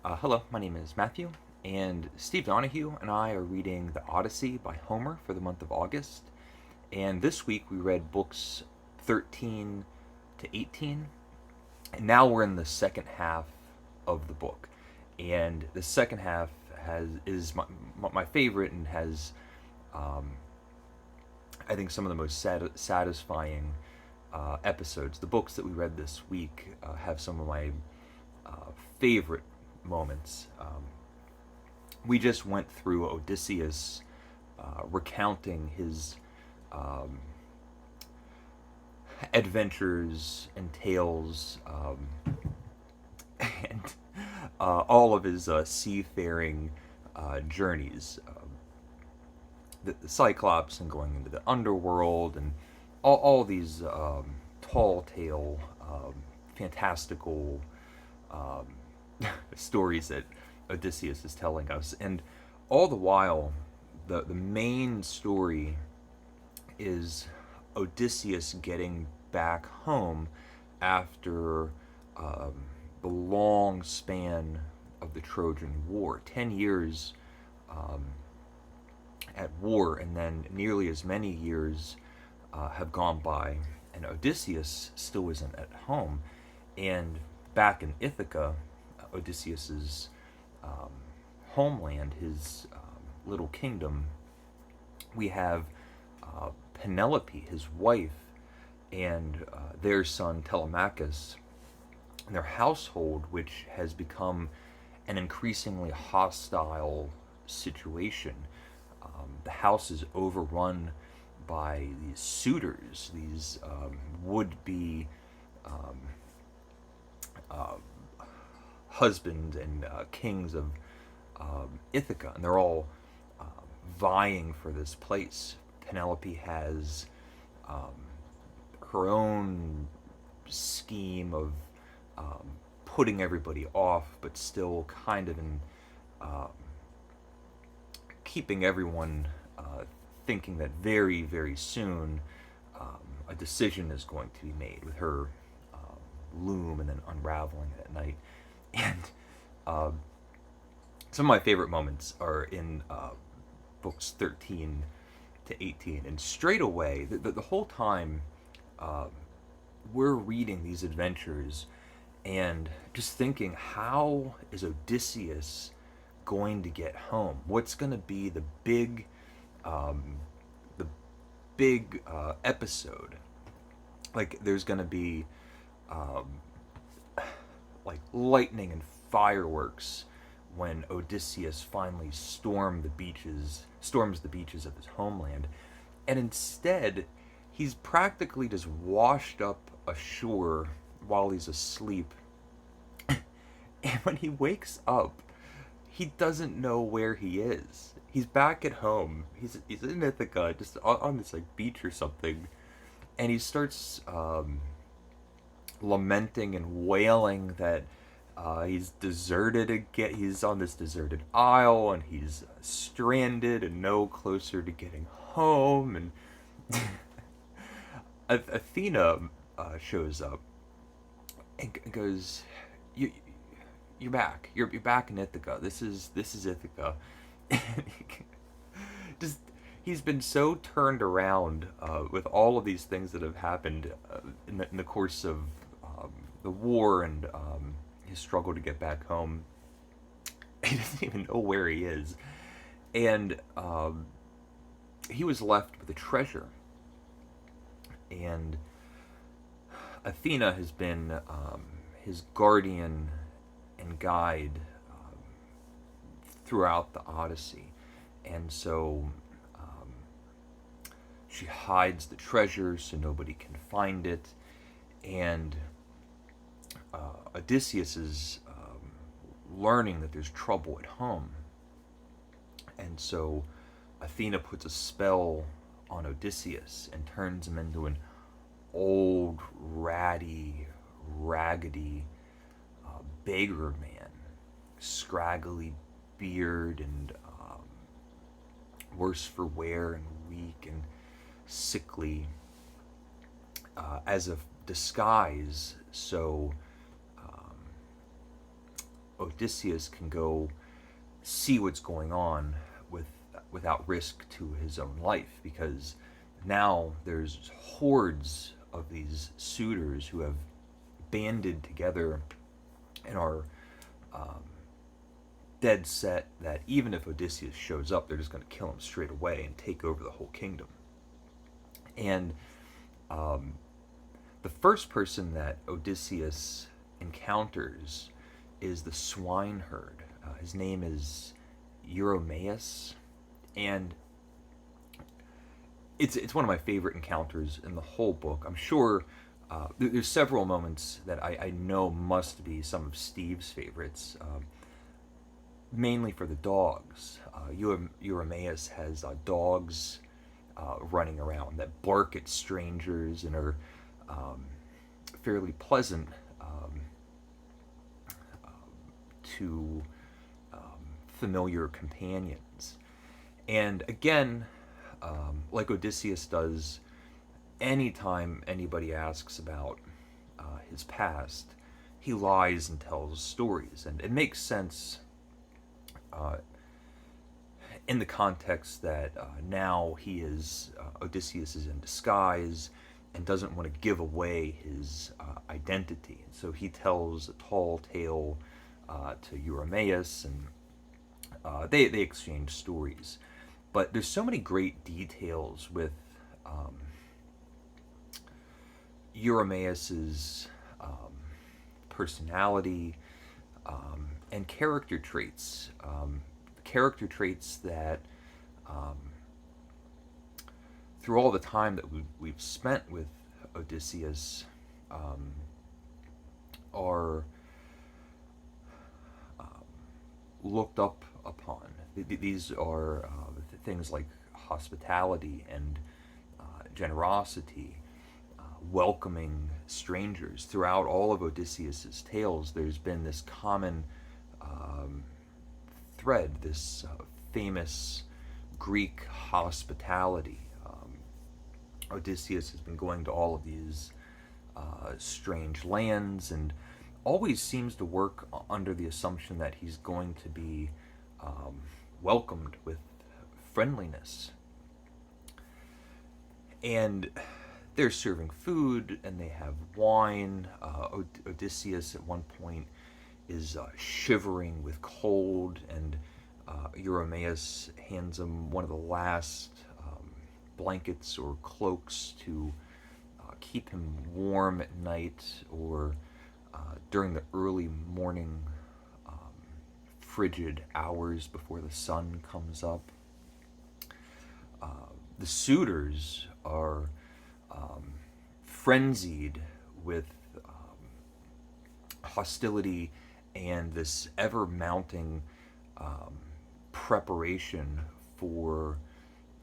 Hello, my name is Matthew, and Steve Donahue and I are reading the Odyssey by Homer for the month of August. And this week we read books 13 to 18, and now we're in the second half of the book. And the second half is my favorite and has, um, I think, some of the most satisfying episodes. The books that we read this week have some of my favorite moments. We just went through Odysseus recounting his um, adventures and tales and all of his seafaring journeys. The Cyclops and going into the underworld and all these tall tale, fantastical um, stories that Odysseus is telling us. And all the while, the main story is Odysseus getting back home after um, the long span of the Trojan War. 10 years um, at war, and then nearly as many years have gone by, and Odysseus still isn't at home. And back in Ithaca, Odysseus's um, homeland, his little kingdom, we have Penelope, his wife, and their son Telemachus, and their household, which has become an increasingly hostile situation. The house is overrun by these suitors, these would-be um, uh, husbands and kings of Ithaca, and they're all vying for this place. Penelope has um, her own scheme of um, putting everybody off, but still kind of in um, keeping everyone thinking that very, very soon a decision is going to be made, with her loom and then unraveling it at night. And uh, some of my favorite moments are in books 13 to 18. And straight away, the whole time, uh, we're reading these adventures and just thinking, how is Odysseus going to get home? What's going to be um, the big episode? Like, there's going to be um, like lightning and fireworks when Odysseus finally storms the beaches of his homeland, and instead he's practically just washed up ashore while he's asleep. And when he wakes up, he doesn't know where he is. He's back at home. He's in Ithaca, just on this like beach or something, and he starts lamenting and wailing that he's deserted again. He's on this deserted isle, and he's stranded and no closer to getting home. And Athena shows up and goes, "You're back. You're back in Ithaca. This is Ithaca." And just he's been so turned around with all of these things that have happened in the course of the war and his struggle to get back home. He doesn't even know where he is, and he was left with a treasure. And Athena has been his guardian and guide throughout the Odyssey, and so she hides the treasure so nobody can find it. And Odysseus is learning that there's trouble at home, and so Athena puts a spell on Odysseus and turns him into an old, ratty, raggedy beggar man, scraggly beard and worse for wear and weak and sickly, as a disguise, so Odysseus can go see what's going on without risk to his own life, because now there's hordes of these suitors who have banded together and are um, dead set that even if Odysseus shows up, they're just going to kill him straight away and take over the whole kingdom. And um, the first person that Odysseus encounters is the swineherd. His name is Eurymaeus, and it's one of my favorite encounters in the whole book. I'm sure there's several moments that I know must be some of Steve's favorites, mainly for the dogs. Eurymaeus has dogs running around that bark at strangers and are fairly pleasant to familiar companions. And again, like Odysseus does, anytime anybody asks about his past, he lies and tells stories. And it makes sense in the context that now Odysseus is in disguise and doesn't want to give away his identity. And so he tells a tall tale to Eurymaeus, and they exchange stories. But there's so many great details with Eurymaeus's personality and character traits. Character traits that, through all the time that we've spent with Odysseus, are looked up upon. These are things like hospitality and generosity, welcoming strangers. Throughout all of Odysseus's tales, there's been this common thread, this famous Greek hospitality. Odysseus has been going to all of these strange lands and always seems to work under the assumption that he's going to be welcomed with friendliness. And they're serving food and they have wine. Odysseus at one point is shivering with cold, and Eurymaeus hands him one of the last blankets or cloaks to keep him warm at night, or during the early morning frigid hours before the sun comes up. The suitors are frenzied with hostility and this ever mounting preparation for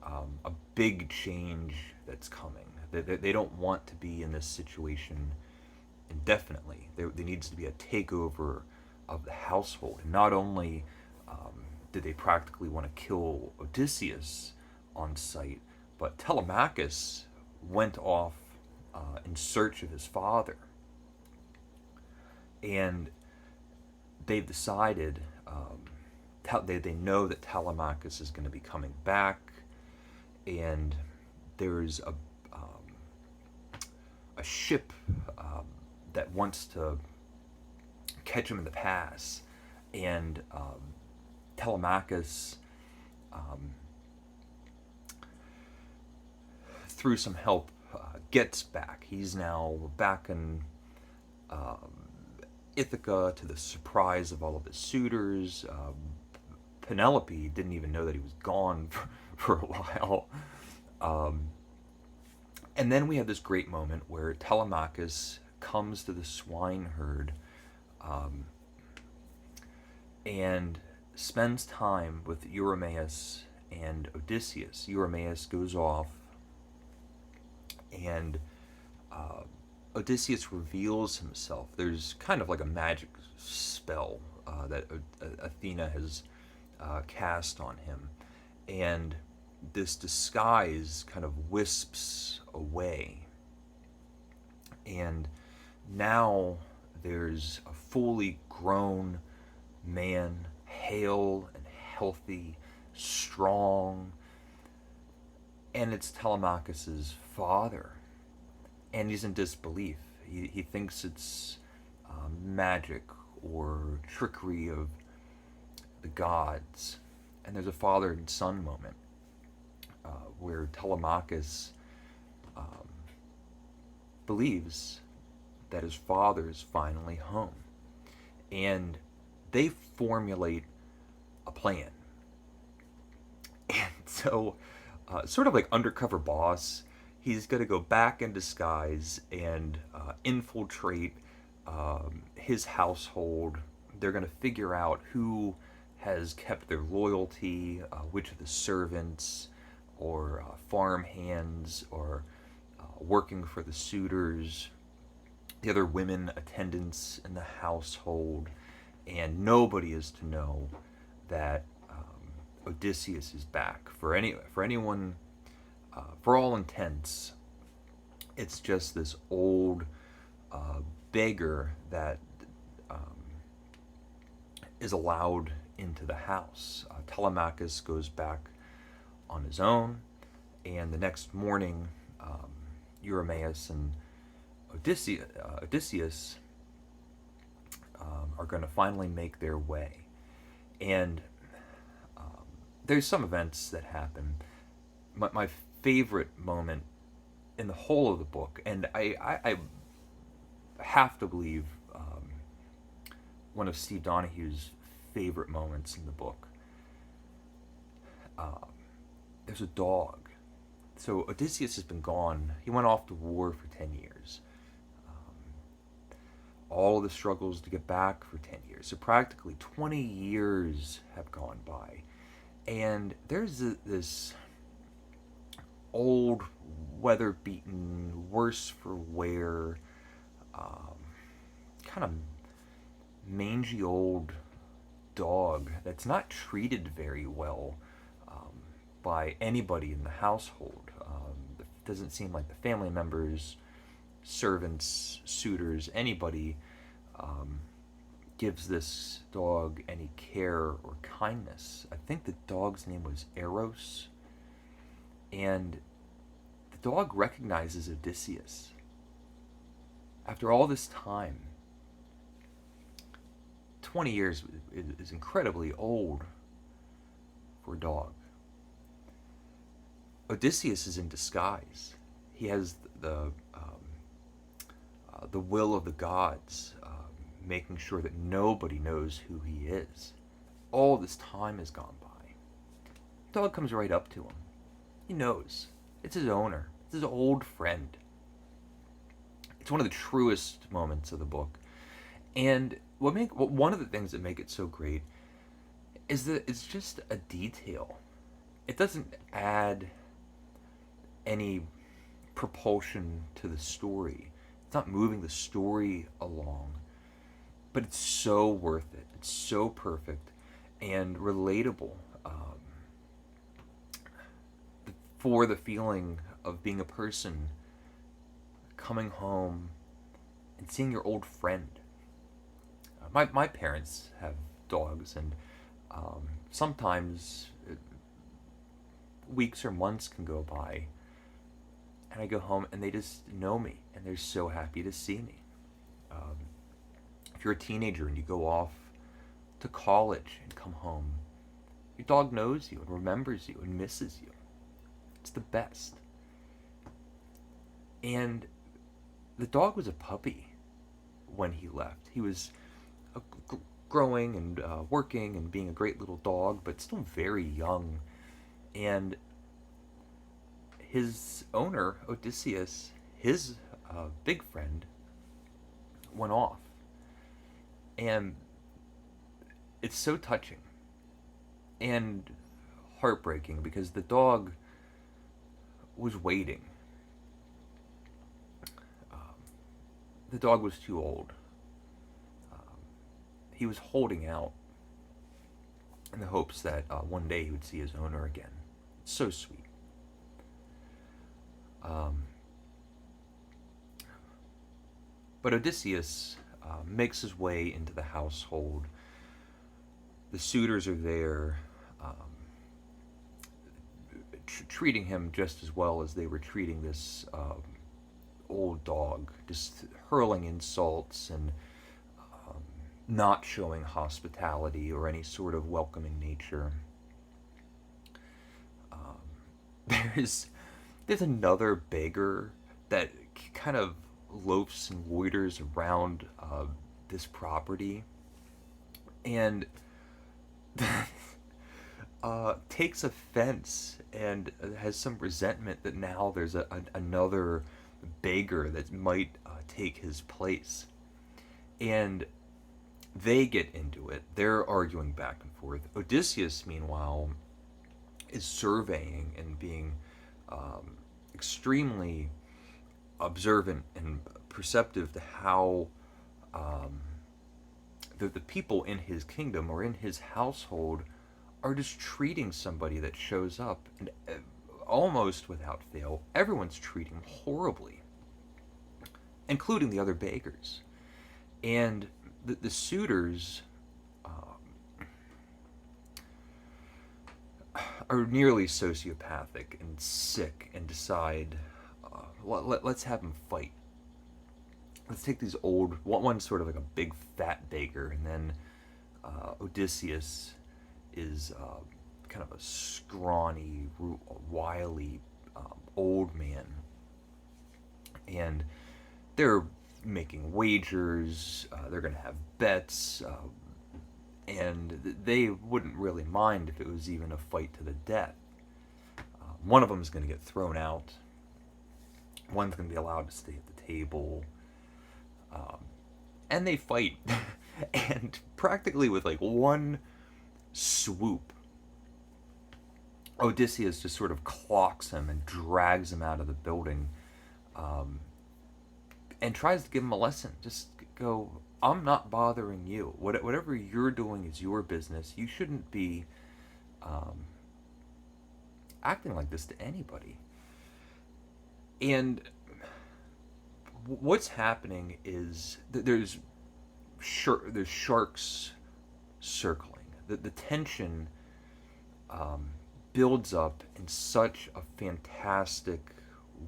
a big change that's coming. They don't want to be in this situation indefinitely. There needs to be a takeover of the household. And not only did they practically want to kill Odysseus on sight, but Telemachus went off in search of his father. And they've decided, they know that Telemachus is going to be coming back, and there's a ship that wants to catch him in the pass, and Telemachus, through some help, gets back. He's now back in Ithaca, to the surprise of all of his suitors. Penelope didn't even know that he was gone for a while. And then we have this great moment where Telemachus comes to the swineherd and spends time with Eurymaeus and Odysseus. Eurymaeus goes off, and Odysseus reveals himself. There's kind of like a magic spell that Athena has cast on him, and this disguise kind of wisps away, and now there's a fully grown man, hale and healthy, strong, and it's Telemachus's father, and he's in disbelief. He thinks it's magic or trickery of the gods, and there's a father and son moment where Telemachus um, believes that his father is finally home, and they formulate a plan. And so, sort of like undercover boss, he's going to go back in disguise and infiltrate his household. They're going to figure out who has kept their loyalty, which of the servants or farm hands or working for the suitors, the other women attendants in the household, and nobody is to know that Odysseus is back. For anyone, for all intents, it's just this old beggar that um, is allowed into the house. Telemachus goes back on his own, and the next morning, Eurymaeus and Odysseus are going to finally make their way. And there's some events that happen. My favorite moment in the whole of the book, and I have to believe one of Steve Donahue's favorite moments in the book. Uh, there's a dog. So Odysseus has been gone. He went off to war for 10 years. All of the struggles to get back for 10 years. So practically 20 years have gone by. And there's this old, weather-beaten, worse for wear, kind of mangy old dog that's not treated very well by anybody in the household. It doesn't seem like the family members, servants, suitors, anybody gives this dog any care or kindness. I think the dog's name was Eros, and the dog recognizes Odysseus. After all this time, 20 years is incredibly old for a dog. Odysseus is in disguise. He has the will of the gods, making sure that nobody knows who he is. All this time has gone by. The dog comes right up to him. He knows. It's his owner. It's his old friend. It's one of the truest moments of the book. And one of the things that make it so great is that it's just a detail. It doesn't add any propulsion to the story. It's not moving the story along. But it's so worth it. It's so perfect and relatable for the feeling of being a person coming home and seeing your old friend. My parents have dogs, and sometimes weeks or months can go by, and I go home and they just know me, and they're so happy to see me. If you're a teenager and you go off to college and come home, your dog knows you and remembers you and misses you. It's the best. And the dog was a puppy when he left. He was growing and working and being a great little dog, but still very young. And his owner, Odysseus, his big friend, went off. And it's so touching and heartbreaking because the dog was waiting. The dog was too old. He was holding out in the hopes that one day he would see his owner again. It's so sweet. But Odysseus makes his way into the household the suitors are there, treating him just as well as they were treating this old dog, just hurling insults and not showing hospitality or any sort of welcoming nature. There's another beggar that kind of loafs and loiters around this property, and takes offense and has some resentment that now there's another beggar that might take his place. And they get into it. They're arguing back and forth. Odysseus, meanwhile, is surveying and being extremely observant and perceptive to how the people in his kingdom or in his household are just treating somebody that shows up, and almost without fail, everyone's treating him horribly, including the other beggars. And the suitors are nearly sociopathic and sick and decide, let's have them fight. Let's take these old, one's sort of like a big fat beggar, and then Odysseus is kind of a scrawny, wily old man. And they're making wagers, they're going to have bets, and they wouldn't really mind if it was even a fight to the death. One of them is going to get thrown out, one's going to be allowed to stay at the table, and they fight. And practically with like one swoop, Odysseus just sort of clocks him and drags him out of the building, and tries to give him a lesson. Just go, I'm not bothering you. Whatever you're doing is your business. You shouldn't be acting like this to anybody. And what's happening is that there's sharks circling. The tension builds up in such a fantastic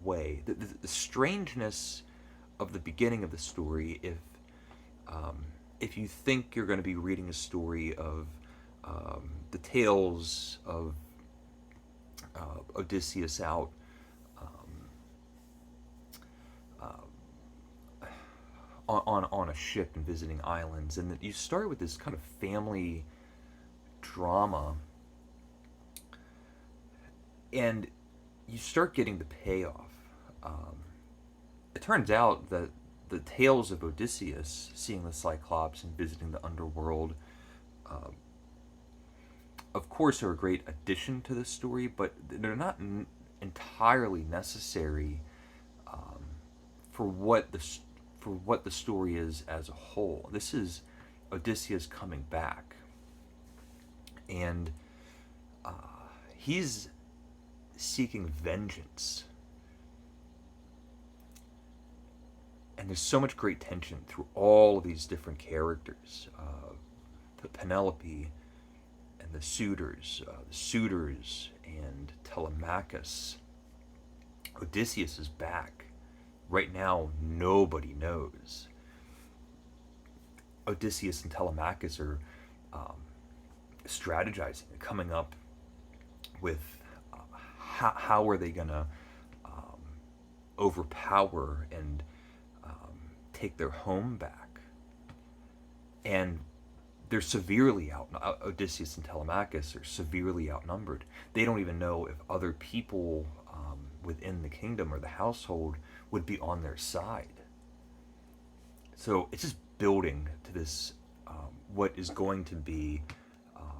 way. The strangeness of the beginning of the story, if you think you're going to be reading a story of the tales of Odysseus out on a ship and visiting islands, and that you start with this kind of family drama, and you start getting the payoff. It turns out that the tales of Odysseus seeing the Cyclops and visiting the underworld, of course, are a great addition to the story, but they're not entirely necessary for what the story is as a whole. This is Odysseus coming back, and he's seeking vengeance. And there's so much great tension through all of these different characters. Penelope and the suitors and Telemachus. Odysseus is back. Right now, nobody knows. Odysseus and Telemachus are strategizing and coming up with how are they going to overpower and take their home back. And they're severely Odysseus and Telemachus are severely outnumbered. They don't even know if other people within the kingdom or the household would be on their side. So it's just building to this, what is going to be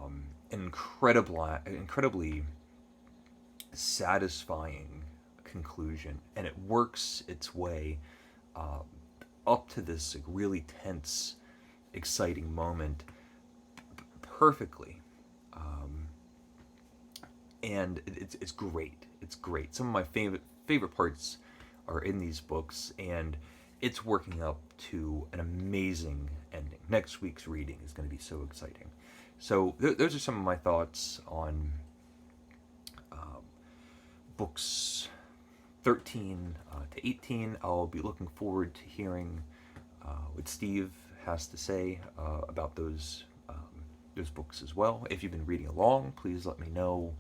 an incredibly satisfying conclusion, and it works its way up to this really tense, exciting moment perfectly, and it's great. It's great. Some of my favorite parts are in these books, and it's working up to an amazing ending. Next week's reading is going to be so exciting. So those are some of my thoughts on books 13 to 18. I'll be looking forward to hearing what Steve has to say about those books as well. If you've been reading along, please let me know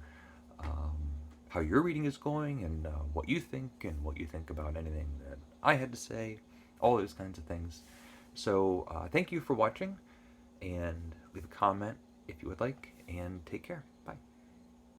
how your reading is going and what you think and what you think about anything that I had to say, all those kinds of things. So thank you for watching, and leave a comment if you would like, and take care.